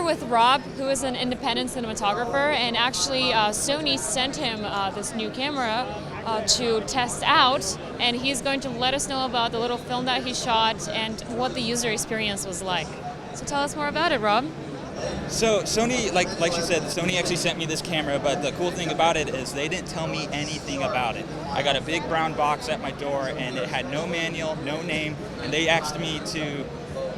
with Rob, who is an independent cinematographer, and actually Sony sent him this new camera to test out, and he's going to let us know about the little film that he shot and what the user experience was like. So tell us more about it, Rob. So Sony, like she said, Sony actually sent me this camera, but the cool thing about it is they didn't tell me anything about it. I got a big brown box at my door, and it had no manual, no name, and they asked me to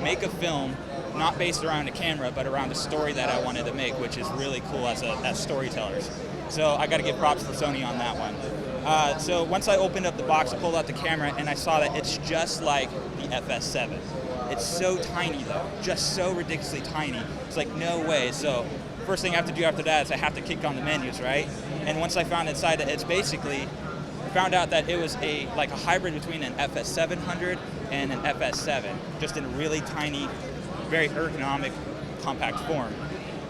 make a film not based around a camera, but around a story that I wanted to make, which is really cool as storytellers. So I got to give props for Sony on that one. So once I opened up the box, I pulled out the camera, and I saw that it's just like the FS7. It's so tiny though, just so ridiculously tiny. It's like, no way. So first thing I have to do after that is I have to kick on the menus, right? And once I found inside it, it's basically, found out that it was like a hybrid between an FS700 and an FS7, just in a really tiny, very ergonomic, compact form.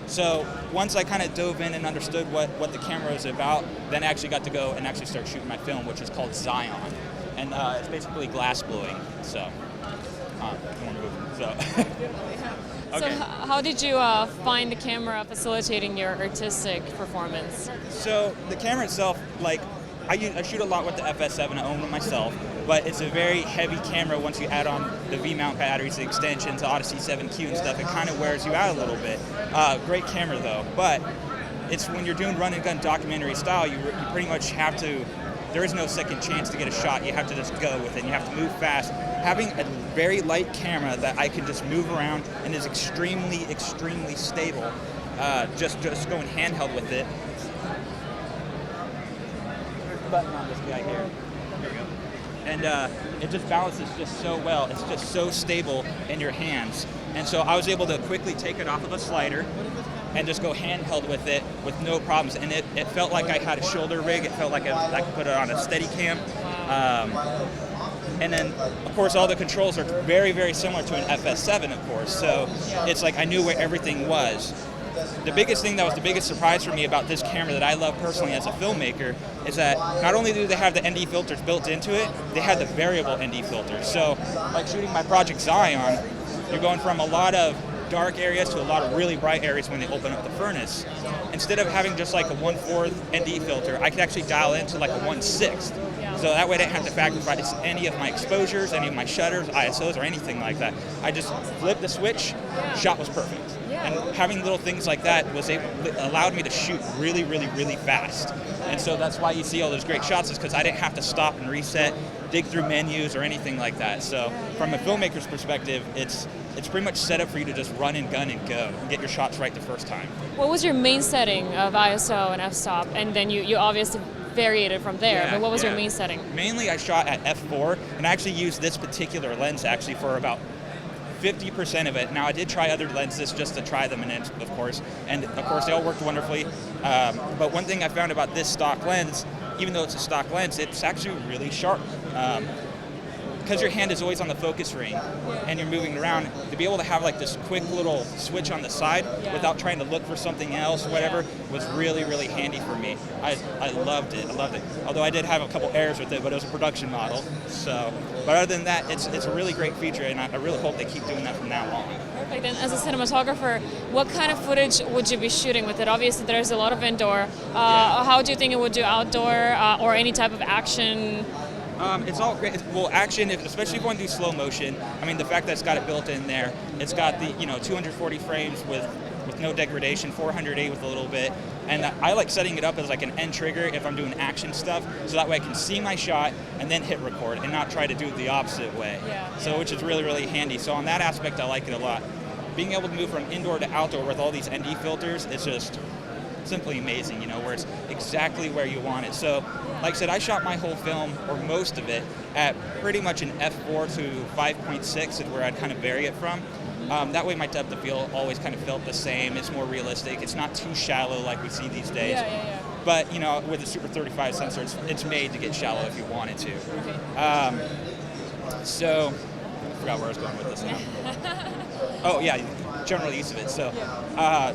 So once I kind of dove in and understood what the camera was about, then I actually got to go and actually start shooting my film, which is called Zion. And it's basically glass blowing, so. So how did you find the camera facilitating your artistic performance? So the camera itself, like, I shoot a lot with the FS7, I own it myself, but it's a very heavy camera. Once you add on the V-mount batteries, the extensions, the Odyssey 7Q and stuff, it kind of wears you out a little bit. Great camera though, but it's when you're doing run and gun documentary style, you pretty much have to, there is no second chance to get a shot. You have to just go with it. You have to move fast. Having a very light camera that I can just move around and is extremely, extremely stable, just going handheld with it. There's the button on this guy here. There we go. And it just balances just so well. It's just so stable in your hands. And so I was able to quickly take it off of a slider and just go handheld with it with no problems. And it felt like I had a shoulder rig. It felt like I could put it on a Steadicam. And then, of course, all the controls are very, very similar to an FS7, of course. So it's like I knew where everything was. The biggest thing that was the biggest surprise for me about this camera that I love personally as a filmmaker is that not only do they have the ND filters built into it, they have the variable ND filters. So like shooting my project Zion, you're going from a lot of dark areas to a lot of really bright areas when they open up the furnace. Instead of having just like a 1/4 ND filter, I could actually dial into like a 1/6. So that way I didn't have to sacrifice any of my exposures, any of my shutters, ISOs, or anything like that. I just flipped the switch, shot was perfect. And having little things like that allowed me to shoot really, really, really fast. And so that's why you see all those great shots, is because I didn't have to stop and reset, dig through menus or anything like that. So from a filmmaker's perspective, it's pretty much set up for you to just run and gun and go and get your shots right the first time. What was your main setting of ISO and f-stop? And then you obviously varied it from there, but what was your main setting? Mainly I shot at f4, and I actually used this particular lens actually for about 50% of it. Now I did try other lenses just to try them, and of course they all worked wonderfully. But one thing I found about this stock lens, even though it's a stock lens, it's actually really sharp. Because your hand is always on the focus ring and you're moving around, to be able to have like this quick little switch on the side without trying to look for something else or whatever was really, really handy for me. I loved it. Although I did have a couple errors with it, but it was a production model. So, but other than that, it's a really great feature, and I really hope they keep doing that from now on. Perfect. And as a cinematographer, what kind of footage would you be shooting with it? Obviously, there's a lot of indoor. How do you think it would do outdoor or any type of action? It's all great. Well, action, especially if you want to do slow motion. I mean, the fact that it's got it built in there, it's got the 240 frames with no degradation, 480 with a little bit, and I like setting it up as like an end trigger if I'm doing action stuff, so that way I can see my shot and then hit record and not try to do it the opposite way. So which is really, really handy. So on that aspect, I like it a lot. Being able to move from indoor to outdoor with all these ND filters, it's just simply amazing, where it's exactly where you want it. So, like I said, I shot my whole film, or most of it, at pretty much an f4 to 5.6 is where I'd kind of vary it from. That way my depth of field always kind of felt the same. It's more realistic. It's not too shallow like we see these days. But, with the Super 35 sensor, it's made to get shallow if you wanted to. So, I forgot where I was going with this now. Oh, yeah, general use of it. So,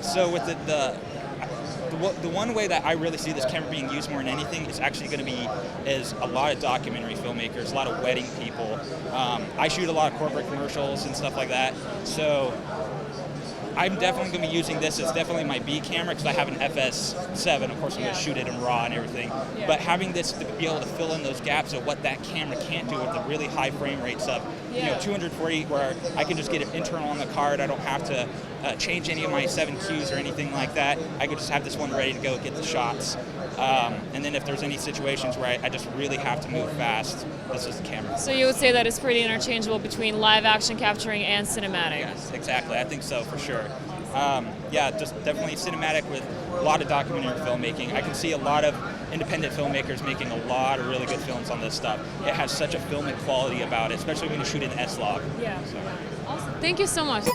so with the one way that I really see this camera being used more than anything is actually going to be a lot of documentary filmmakers, a lot of wedding people. I shoot a lot of corporate commercials and stuff like that. So I'm definitely going to be using this as definitely my B camera because I have an FS5. Of course, I'm going to shoot it in RAW and everything. Yeah. But having this to be able to fill in those gaps of what that camera can't do with the really high frame rates of 240, where I can just get it internal on the card. I don't have to change any of my 7Qs or anything like that. I could just have this one ready to go get the shots. And then if there's any situations where I just really have to move fast, this is the camera. So you would say that it's pretty interchangeable between live action capturing and cinematic? Yes, exactly. I think so for sure. Yeah, just definitely cinematic with a lot of documentary filmmaking. I can see a lot of independent filmmakers making a lot of really good films on this stuff. It has such a filmic quality about it, especially when you shoot in S-Log. Yeah. So. Awesome. Thank you so much.